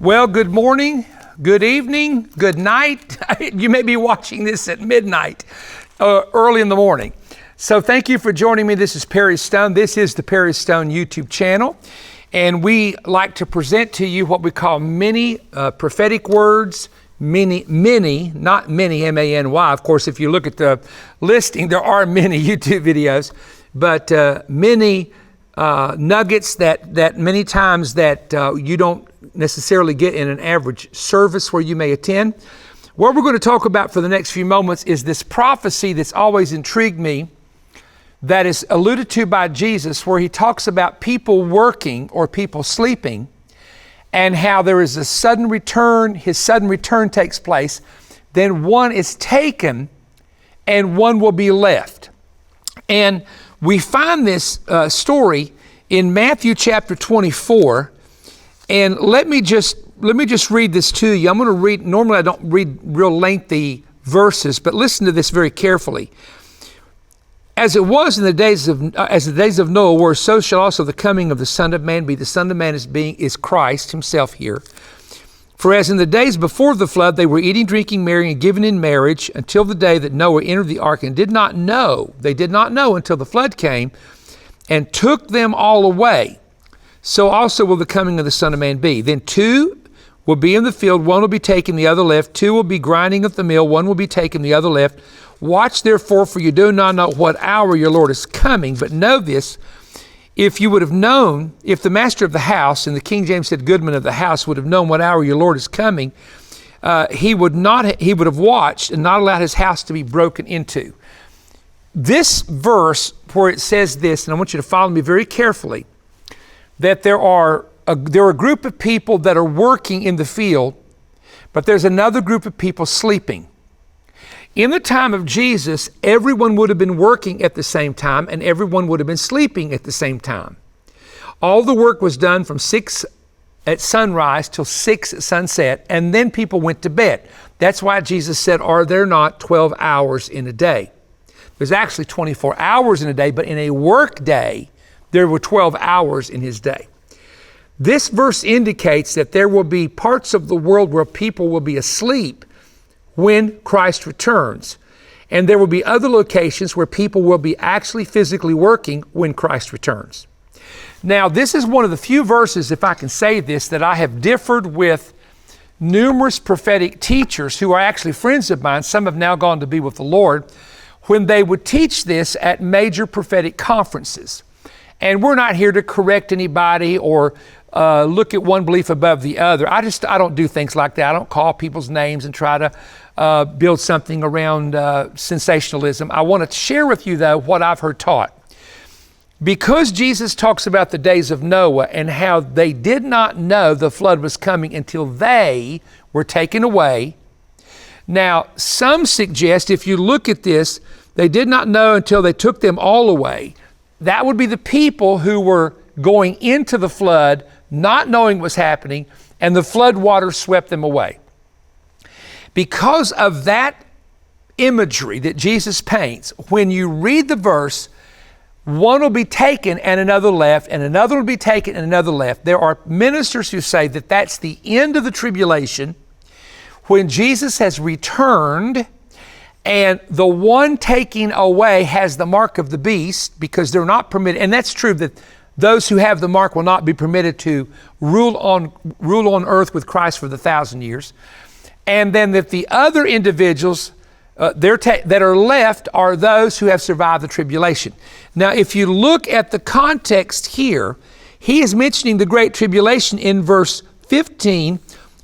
Well, good morning, good evening, good night. You may be watching this at midnight, early in the morning. So thank you for joining me. This is Perry Stone. This is the Perry Stone YouTube channel. And we like to present to you what we call many prophetic words, many, not many, M-A-N-Y. Of course, if you look at the listing, there are many YouTube videos, but many nuggets that many times that you don't necessarily get in an average service where you may attend. What we're going to talk about for the next few moments is this prophecy that's always intrigued me, that is alluded to by Jesus, where he talks about people working or people sleeping, and how there is a sudden return. His sudden return takes place. Then one is taken and one will be left. And we find this story in Matthew chapter 24. And let me just read this to you. I'm going to read, normally I don't read real lengthy verses, but listen to this very carefully. As it was in the days of Noah were, so shall also the coming of the Son of Man be. The Son of Man is Christ himself here. For as in the days before the flood, they were eating, drinking, marrying, and giving in marriage until the day that Noah entered the ark, and they did not know until the flood came and took them all away. So also will the coming of the Son of Man be. Then two will be in the field, one will be taken, the other left. Two will be grinding at the mill, one will be taken, the other left. Watch therefore, for you do not know what hour your Lord is coming. But know this, if you would have known, if the master of the house, and the King James said goodman of the house, would have known what hour your Lord is coming, he would have watched and not allowed his house to be broken into. This verse where it says this, and I want you to follow me very carefully, that there are a group of people that are working in the field, but there's another group of people sleeping. In the time of Jesus, everyone would have been working at the same time, and everyone would have been sleeping at the same time. All the work was done from 6 at sunrise till 6 at sunset, and then people went to bed. That's why Jesus said, are there not 12 hours in a day? There's actually 24 hours in a day, but in a work day, there were 12 hours in his day. This verse indicates that there will be parts of the world where people will be asleep when Christ returns. And there will be other locations where people will be actually physically working when Christ returns. Now, this is one of the few verses, if I can say this, that I have differed with numerous prophetic teachers who are actually friends of mine. Some have now gone to be with the Lord, when they would teach this at major prophetic conferences. And we're not here to correct anybody or look at one belief above the other. I don't do things like that. I don't call people's names and try to build something around sensationalism. I want to share with you, though, what I've heard taught. Because Jesus talks about the days of Noah and how they did not know the flood was coming until they were taken away. Now, some suggest, if you look at this, they did not know until they took them all away. That would be the people who were going into the flood, not knowing what's happening, and the flood water swept them away. Because of that imagery that Jesus paints, when you read the verse, one will be taken and another left, and another will be taken and another left. There are ministers who say that that's the end of the tribulation, when Jesus has returned, and the one taking away has the mark of the beast, because they're not permitted, and that's true, that those who have the mark will not be permitted to rule on earth with Christ for the 1,000 years. And then that the other individuals that are left are those who have survived the tribulation. Now, if you look at the context here, he is mentioning the Great Tribulation in verse 15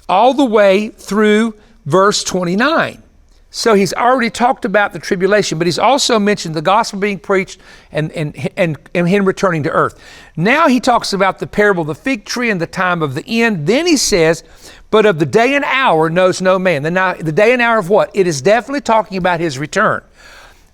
all the way through verse 29. So he's already talked about the tribulation, but he's also mentioned the gospel being preached and him returning to earth. Now he talks about the parable of the fig tree and the time of the end. Then he says, but of the day and hour knows no man. The day and hour of what? It is definitely talking about his return.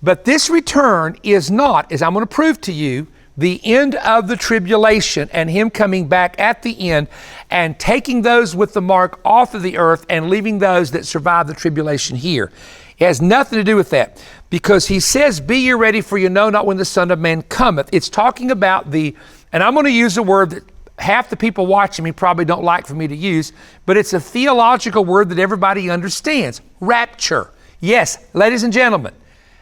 But this return is not, as I'm going to prove to you, the end of the tribulation and him coming back at the end and taking those with the mark off of the earth and leaving those that survive the tribulation here. It has nothing to do with that, because he says, be ye ready, for you know not when the Son of Man cometh. It's talking about and I'm going to use a word that half the people watching me probably don't like for me to use, but it's a theological word that everybody understands. Rapture. Yes, ladies and gentlemen,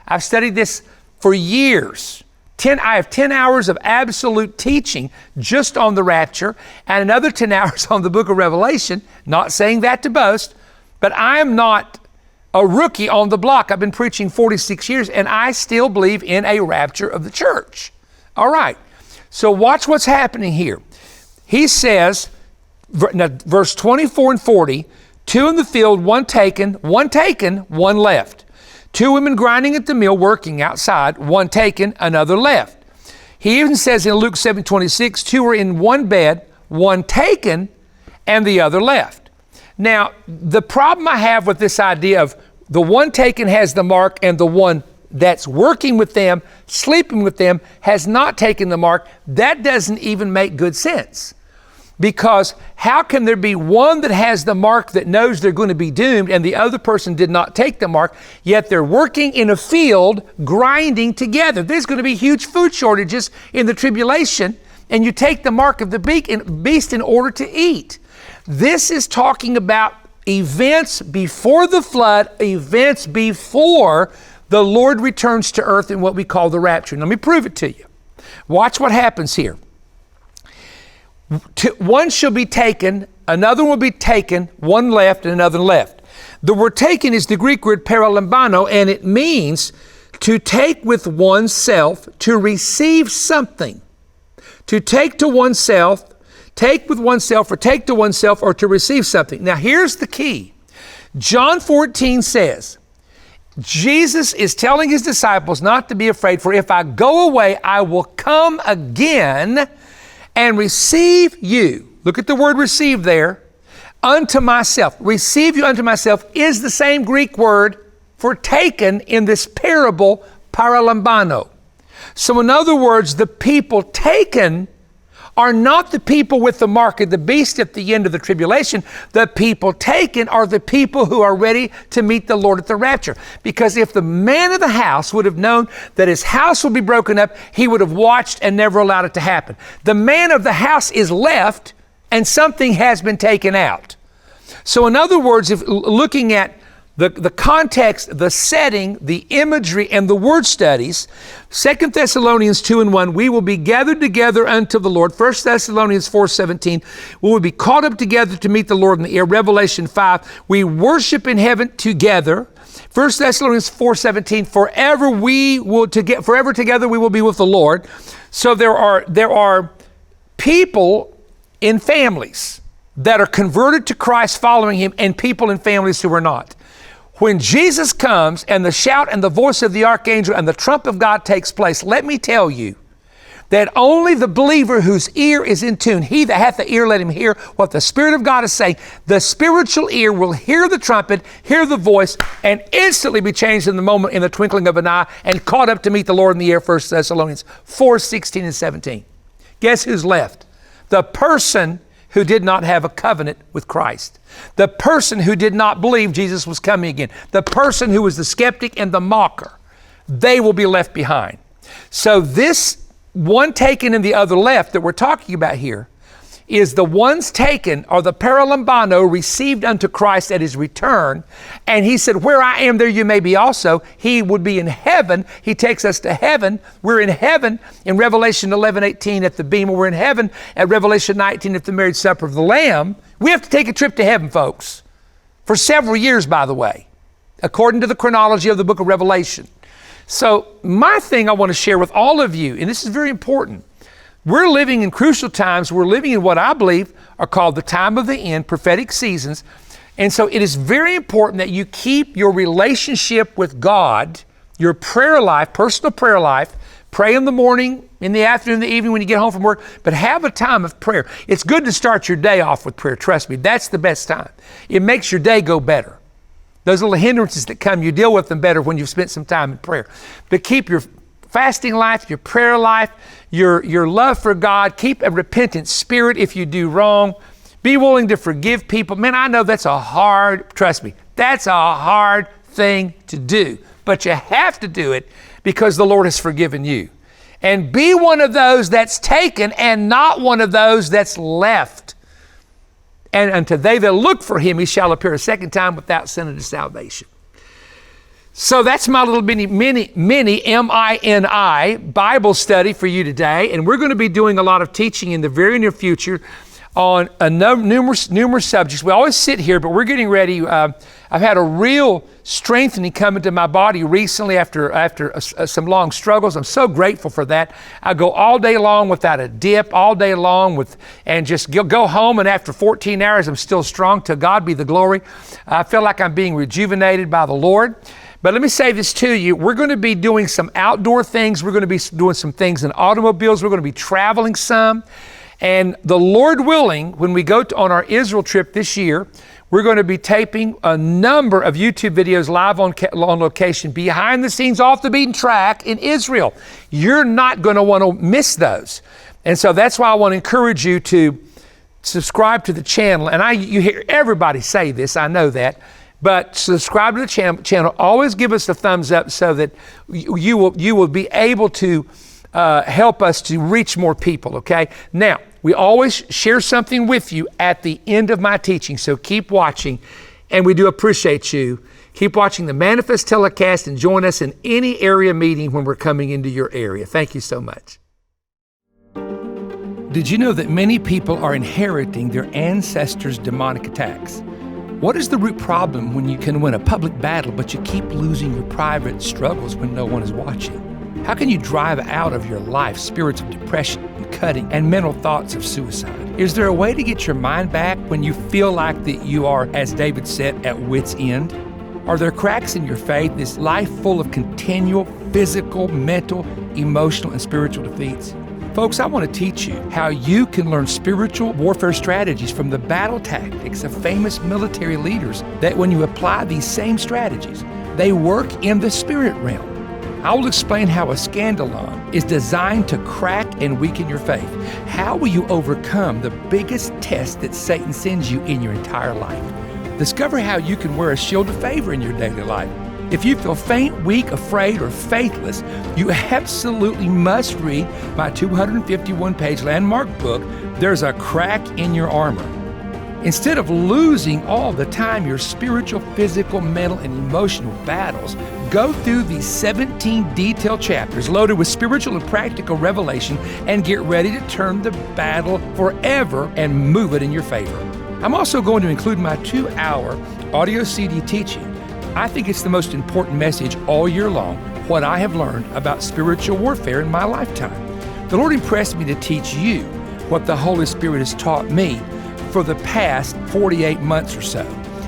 I've studied this for years. I have 10 hours of absolute teaching just on the rapture and another 10 hours on the book of Revelation. Not saying that to boast, but I am not a rookie on the block. I've been preaching 46 years and I still believe in a rapture of the church. All right. So watch what's happening here. He says, verse 24 and 40, 2 in the field, one taken, one left. 2 women grinding at the mill, working outside, one taken, another left. He even says in Luke 7:26, 2 were in one bed, one taken, and the other left. Now, the problem I have with this idea of the one taken has the mark and the one that's working with them, sleeping with them, has not taken the mark, that doesn't even make good sense. Because how can there be one that has the mark that knows they're going to be doomed and the other person did not take the mark, yet they're working in a field grinding together? There's going to be huge food shortages in the tribulation, and you take the mark of the beast in order to eat. This is talking about events before the flood, events before the Lord returns to earth in what we call the rapture. Let me prove it to you. Watch what happens here. One shall be taken, another will be taken, one left and another left. The word taken is the Greek word paralambano, and it means to take with oneself, to receive something. To take to oneself, take with oneself, or take to oneself, or to receive something. Now here's the key. John 14 says, Jesus is telling his disciples not to be afraid, for if I go away, I will come again and receive you. Look at the word receive there. Unto myself. Receive you unto myself is the same Greek word for taken in this parable, paralambano. So in other words, the people taken are not the people with the mark of the beast at the end of the tribulation. The people taken are the people who are ready to meet the Lord at the rapture. Because if the man of the house would have known that his house would be broken up, he would have watched and never allowed it to happen. The man of the house is left and something has been taken out. So in other words, if looking at the context, the setting, the imagery, and the word studies, 2 Thessalonians 2:1, we will be gathered together unto the Lord. 1 Thessalonians 4:17, we will be caught up together to meet the Lord in the air. Revelation 5, we worship in heaven together. 1 Thessalonians 4:17, forever together we will be with the Lord. So there are people in families that are converted to Christ following him, and people in families who are not. When Jesus comes and the shout and the voice of the archangel and the trump of God takes place, let me tell you that only the believer whose ear is in tune, he that hath the ear, let him hear what the Spirit of God is saying. The spiritual ear will hear the trumpet, hear the voice, and instantly be changed in the moment, in the twinkling of an eye, and caught up to meet the Lord in the air. 1 Thessalonians 4:16 and 17. Guess who's left? The person who did not have a covenant with Christ. The person who did not believe Jesus was coming again. The person who was the skeptic and the mocker. They will be left behind. So this one taken and the other left that we're talking about here is the ones taken are the paralambano received unto Christ at his return. And he said, where I am, there you may be also. He would be in heaven. He takes us to heaven. We're in heaven in Revelation 11:18 at the bema. We're in heaven at Revelation 19 at the marriage supper of the Lamb. We have to take a trip to heaven, folks, for several years, by the way, according to the chronology of the book of Revelation. So my thing I want to share with all of you, and this is very important, we're living in crucial times. We're living in what I believe are called the time of the end, prophetic seasons. And so it is very important that you keep your relationship with God, your prayer life, personal prayer life. Pray in the morning, in the afternoon, in the evening when you get home from work, but have a time of prayer. It's good to start your day off with prayer. Trust me, that's the best time. It makes your day go better. Those little hindrances that come, you deal with them better when you've spent some time in prayer. But keep your fasting life, your prayer life, your love for God. Keep a repentant spirit if you do wrong. Be willing to forgive people. Man, I know that's trust me, that's a hard thing to do. But you have to do it because the Lord has forgiven you. and be one of those that's taken and not one of those that's left. And unto they that look for him, he shall appear a second time without sin unto salvation. So that's my little mini M-I-N-I Bible study for you today. And we're going to be doing a lot of teaching in the very near future on numerous subjects. We always sit here, but we're getting ready. I've had a real strengthening come into my body recently after some long struggles. I'm so grateful for that. I go all day long without a dip, all day long and just go home, and after 14 hours, I'm still strong. To God be the glory. I feel like I'm being rejuvenated by the Lord. But let me say this to you. We're going to be doing some outdoor things. We're going to be doing some things in automobiles. We're going to be traveling some. And the Lord willing, when we go on our Israel trip this year, we're going to be taping a number of YouTube videos live on location, behind the scenes, off the beaten track in Israel. You're not going to want to miss those. And so that's why I want to encourage you to subscribe to the channel. And you hear everybody say this, I know that. But subscribe to the channel. Always give us a thumbs up so that you will be able to help us to reach more people, okay? Now, we always share something with you at the end of my teaching, so keep watching, and we do appreciate you. Keep watching the Manifest telecast and join us in any area meeting when we're coming into your area. Thank you so much. Did you know that many people are inheriting their ancestors' demonic attacks? What is the root problem when you can win a public battle, but you keep losing your private struggles when no one is watching? How can you drive out of your life spirits of depression and cutting and mental thoughts of suicide? Is there a way to get your mind back when you feel like that you are, as David said, at wit's end? Are there cracks in your faith? Is life full of continual physical, mental, emotional, and spiritual defeats? Folks, I want to teach you how you can learn spiritual warfare strategies from the battle tactics of famous military leaders, that when you apply these same strategies, they work in the spirit realm. I will explain how a scandalon is designed to crack and weaken your faith. How will you overcome the biggest test that Satan sends you in your entire life? Discover how you can wear a shield of favor in your daily life. If you feel faint, weak, afraid, or faithless, you absolutely must read my 251-page landmark book, There's a Crack in Your Armor. Instead of losing all the time your spiritual, physical, mental, and emotional battles, go through these 17 detailed chapters loaded with spiritual and practical revelation and get ready to turn the battle forever and move it in your favor. I'm also going to include my 2-hour audio CD teaching. I think it's the most important message all year long, what I have learned about spiritual warfare in my lifetime. The Lord impressed me to teach you what the Holy Spirit has taught me for the past 48 months or so,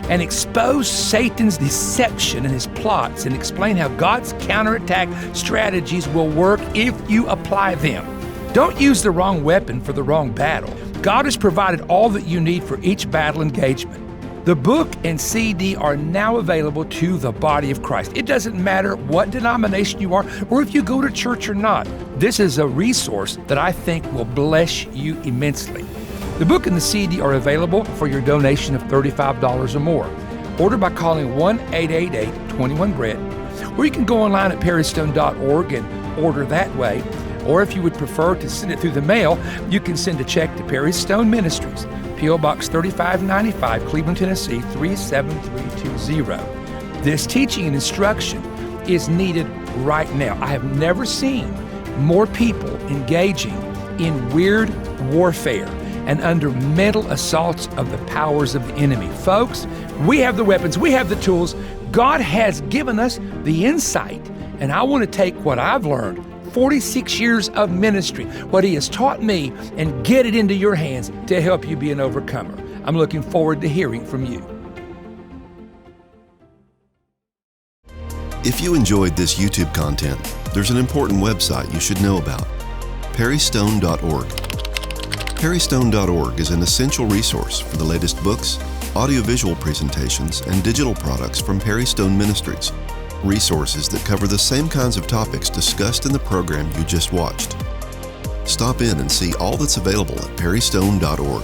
and expose Satan's deception and his plots, and explain how God's counterattack strategies will work if you apply them. Don't use the wrong weapon for the wrong battle. God has provided all that you need for each battle engagement. The book and CD are now available to the body of Christ. It doesn't matter what denomination you are or if you go to church or not. This is a resource that I think will bless you immensely. The book and the CD are available for your donation of $35 or more. Order by calling 1-888-21-BREAD, or you can go online at perrystone.org and order that way. Or if you would prefer to send it through the mail, you can send a check to Perry Stone Ministries, P.O. Box 3595, Cleveland, Tennessee 37320. This teaching and instruction is needed right now. I have never seen more people engaging in weird warfare and under mental assaults of the powers of the enemy. Folks, we have the weapons, we have the tools. God has given us the insight, and I want to take what I've learned, 46 years of ministry, what He has taught me, and get it into your hands to help you be an overcomer. I'm looking forward to hearing from you. If you enjoyed this YouTube content, there's an important website you should know about, perrystone.org. Perrystone.org is an essential resource for the latest books, audiovisual presentations, and digital products from Perry Stone Ministries. Resources that cover the same kinds of topics discussed in the program you just watched. Stop in and see all that's available at perrystone.org.